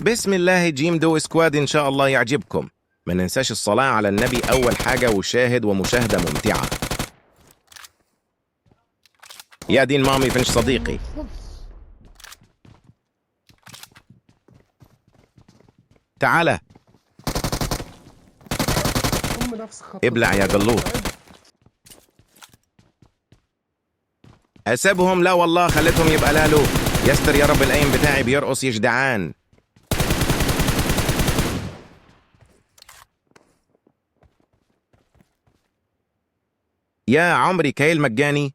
بسم الله جيم دو سكواد، إن شاء الله يعجبكم. ما ننساش الصلاة على النبي أول حاجة، وشاهد ومشاهدة ممتعة. يا دين مامي فينش صديقي. تعال ابلع يا قلوط. أسبهم؟ لا والله، خليتهم يبقى لالو. يستر يا رب، الأيم بتاعي بيرقص يجدعان. يا عمري كيل مجاني.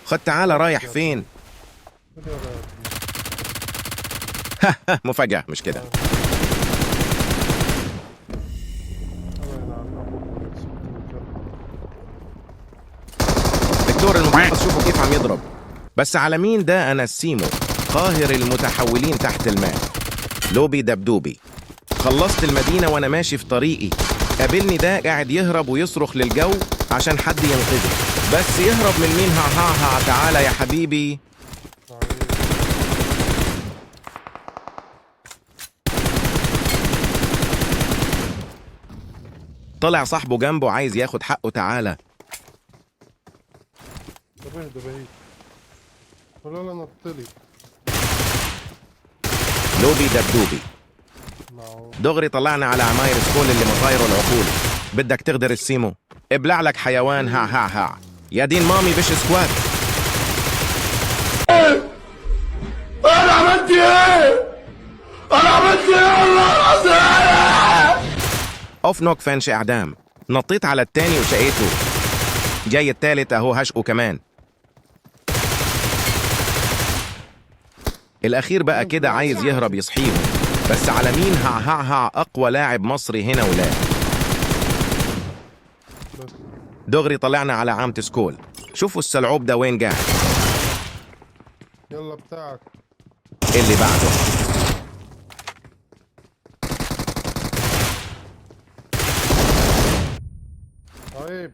خد تعالى، رايح فين؟ مفاجأة مش كده. دكتور المحافظ، شوفوا كيف عم يضرب. بس على مين ده؟ أنا السيمو، قاهر المتحولين تحت الماء. لوبي دبدوبي. خلصت المدينة وأنا ماشي في طريقي، قابلني ده قاعد يهرب ويصرخ للجو عشان حد ينقذه. بس يهرب من مين؟ ها تعالى يا حبيبي. طلع صاحبه جنبه عايز ياخد حقه. تعالى. ده بعيد. ولا نطلي. لوبي دبدوبي. دغري طلعنا على عماير سكول اللي مطايره العقول. بدك تغدر السيمو؟ ابلع لك حيوان. ها يا دين مامي بش سكواد. انا عملت ايه؟ الله العظيم. اوف نوك فنش اعدام. نطيت على التاني وشقيته. جاي التالت اهو هشقه كمان. الاخير بقى كده عايز يهرب يصحيهم. بس على مين؟ اقوى لاعب مصري هنا ولا. دغري طلعنا على عامة سكول. شوفوا السلعوب ده وين قاعد. يلا بتاعك اللي بعده. طيب.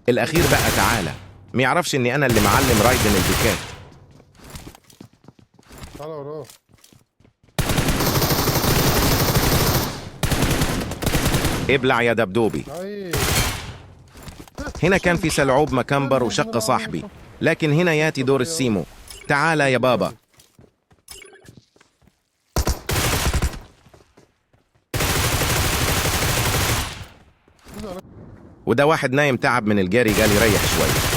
الاخير بقى تعالى. ما يعرفش اني انا اللي معلم رايدن البيكات. تعال وراه. ابلع يا دبدوبي. طيب. هنا كان في سلعوب مكمبر وشق صاحبي، لكن هنا ياتي دور السيمو. تعالى يا بابا. وده واحد نايم تعب من الجري، قال يريح شوي.